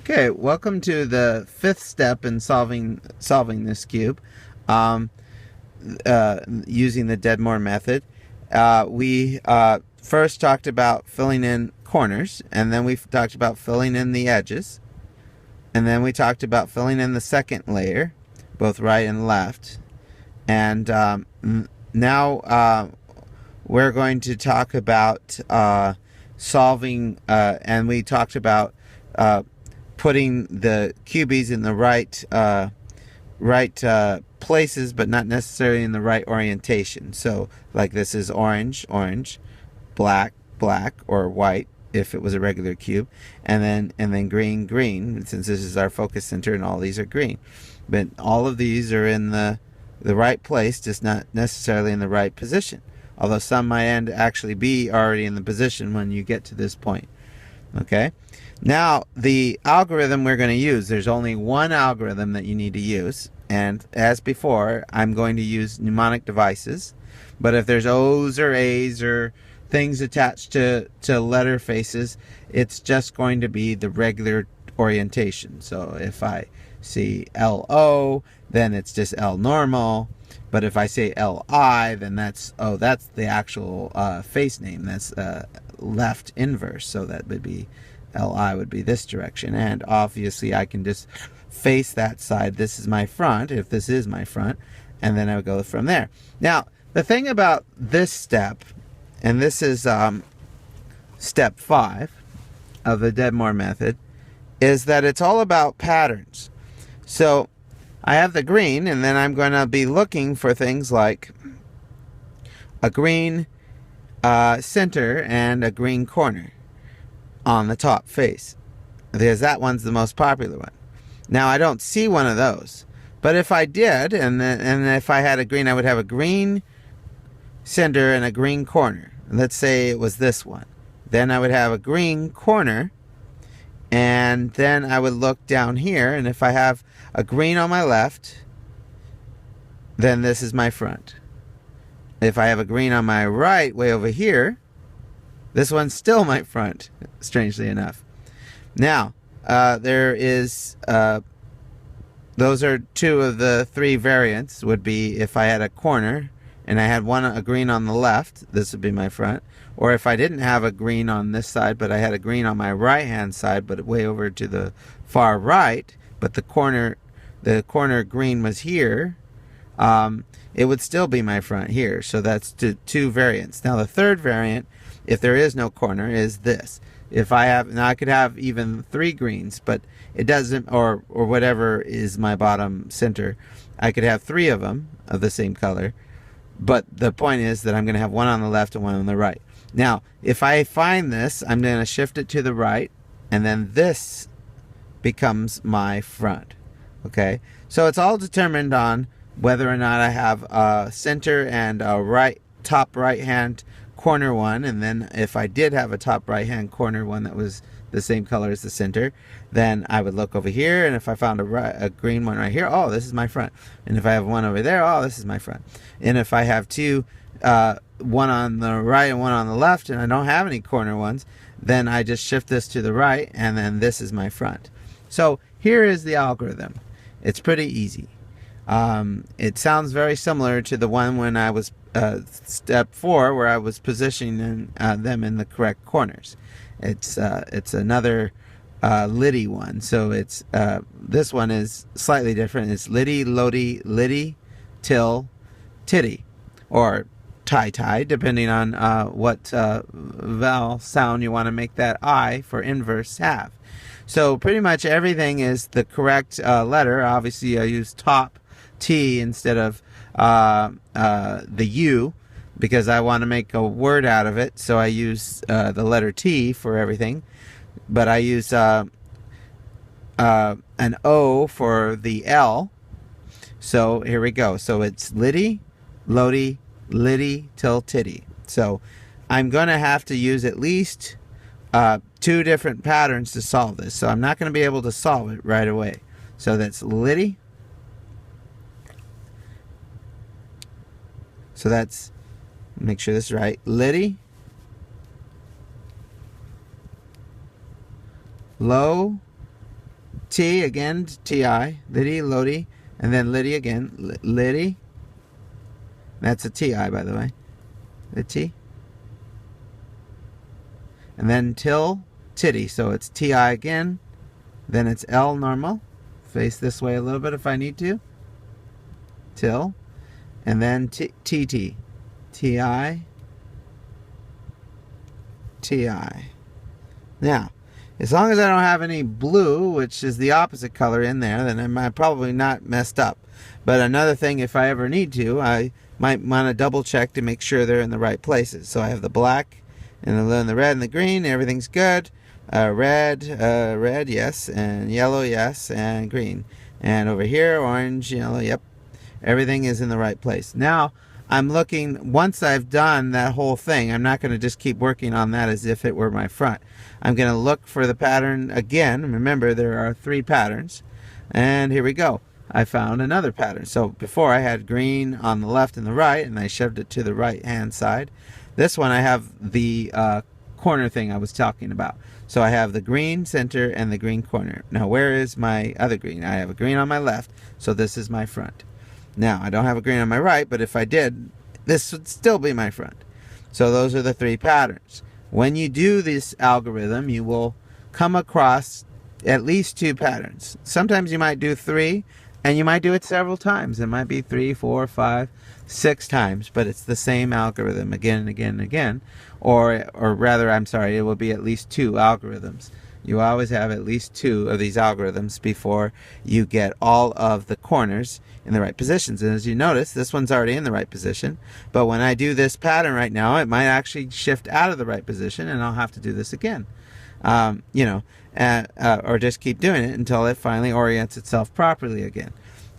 Okay, welcome to the fifth step in solving this cube using the Deadmore method. We first talked about filling in corners, and then we talked about filling in the edges, and then we talked about filling in the second layer, both right and left. And now we're going to talk about solving, and we talked about putting the cubies in the right places, but not necessarily in the right orientation. So, like this is orange, orange, black, black, or white if it was a regular cube, and then green, green, since this is our focus center, and all these are green. But all of these are in the right place, just not necessarily in the right position. Although some might actually be already in the position when you get to this point. Okay, now the algorithm we're going to use, there's only one algorithm that you need to use, and as before, I'm going to use mnemonic devices. But if there's O's or A's or things attached to letter faces, it's just going to be the regular orientation. So if I see LO, then it's just L normal. But if I say LI, then that's the actual face name. That's left inverse. So that would be LI would be this direction. And obviously I can just face that side. This is my front, if this is my front. And then I would go from there. Now, the thing about this step, and this is step 5 of the Deadmore method, is that it's all about patterns. So I have the green, and then I'm going to be looking for things like a green center and a green corner on the top face, because that one's the most popular one. Now I don't see one of those, but if I did, and if I had a green, I would have a green center and a green corner. Let's say it was this one. Then I would have a green corner, and then I would look down here, and if I have a green on my left, then this is my front. If I have a green on my right, way over here, this one's still my front, strangely enough. Now, there is, those are two of the three variants, would be if I had a corner and I had a green on the left, this would be my front. Or if I didn't have a green on this side, but I had a green on my right-hand side, but way over to the far right, but the corner green was here, it would still be my front here. So that's two variants. Now the third variant, if there is no corner, is this. If I have, now I could have even 3 greens, but it doesn't, or whatever is my bottom center, I could have 3 of them of the same color. But the point is that I'm going to have one on the left and one on the right. Now, if I find this, I'm going to shift it to the right, and then this becomes my front. Okay, so it's all determined on whether or not I have a center and a top right hand corner one, and then if I did have a top right hand corner one that was the same color as the center, then I would look over here, and if I found a green one right here, oh, this is my front. And if I have one over there, oh, this is my front. And if I have two, one on the right and one on the left, and I don't have any corner ones, then I just shift this to the right, and then this is my front. So here is the algorithm. It's pretty easy. It sounds very similar to the one when I was step 4, where I was positioning them in the correct corners. It's another LiTi one. So it's this one is slightly different. It's LiTi, LoTi, LiTi, till, TiTi, or TiTi, depending on what vowel sound you want to make that I for inverse have. So pretty much everything is the correct letter. Obviously, I use top T instead of the U, because I want to make a word out of it. So I use the letter T for everything. But I use an O for the L. So here we go. So it's LiTi, LoTi, LiTi, till TiTi. So I'm going to have to use at least 2 different patterns to solve this. So I'm not going to be able to solve it right away. So that's LiTi. So that's, make sure this is right, LiTi, low, T again, TI, LiTi, LoTi, and then LiTi again, LiTi. That's a TI, by the way. LiTi. And then till TiTi. So it's TI again. Then it's L normal. Face this way a little bit if I need to. Till. And then TiTi. TI. TI. Now, as long as I don't have any blue, which is the opposite color in there, then I'm probably not messed up. But another thing, if I ever need to, I might want to double check to make sure they're in the right places. So I have the black, and then the red and the green, everything's good. Red, yes, and yellow, yes, and green. And over here, orange, yellow, yep. Everything is in the right place. Now, I'm looking, once I've done that whole thing, I'm not going to just keep working on that as if it were my front. I'm going to look for the pattern again. Remember, there are 3 patterns. And here we go. I found another pattern. So before I had green on the left and the right, and I shoved it to the right hand side. This one I have the corner thing I was talking about. So I have the green center and the green corner. Now where is my other green? I have a green on my left, so this is my front. Now I don't have a green on my right, but if I did, this would still be my front. So those are the 3 patterns. When you do this algorithm, you will come across at least 2 patterns. Sometimes you might do 3, and you might do it several times. It might be 3, 4, 5, 6 times, but it's the same algorithm again and again and again. Or rather, I'm sorry, it will be at least 2 algorithms. You always have at least 2 of these algorithms before you get all of the corners in the right positions. And as you notice, this one's already in the right position. But when I do this pattern right now, it might actually shift out of the right position, and I'll have to do this again. Or just keep doing it until it finally orients itself properly again.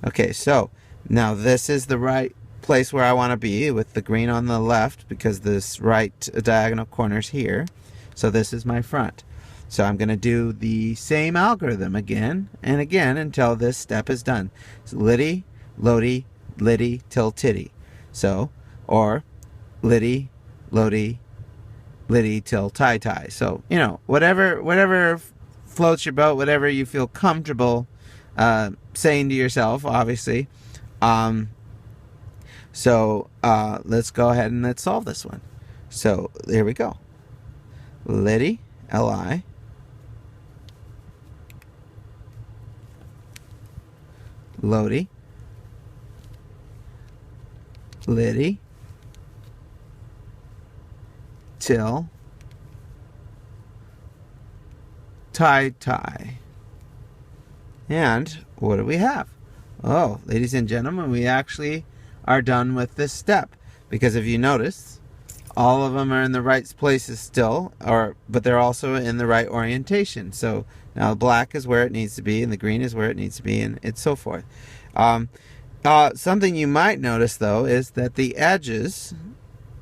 Okay, so now this is the right place where I want to be with the green on the left, because this right diagonal corner is here. So this is my front. So I'm going to do the same algorithm again and again until this step is done. So LiTi, LoTi, LiTi till TiTi. So, or LiTi, LoTi, LiTi till TiTi. So, whatever floats your boat, whatever you feel comfortable saying to yourself, obviously. Let's go ahead and let's solve this one. So here we go. LiTi, Li, LoTi, LiTi, till TiTi. And what do we have? Oh, ladies and gentlemen, we actually are done with this step, because if you notice, all of them are in the right places still, but they're also in the right orientation. So now the black is where it needs to be, and the green is where it needs to be, and it's so forth. Something you might notice, though, is that the edges,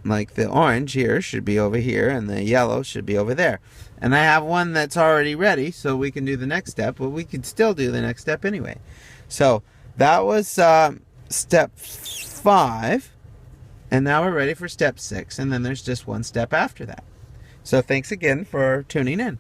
like the orange here, should be over here, and the yellow should be over there. And I have one that's already ready, so we can do the next step, but we could still do the next step anyway. So that was step 5, and now we're ready for step 6, and then there's just one step after that. So thanks again for tuning in.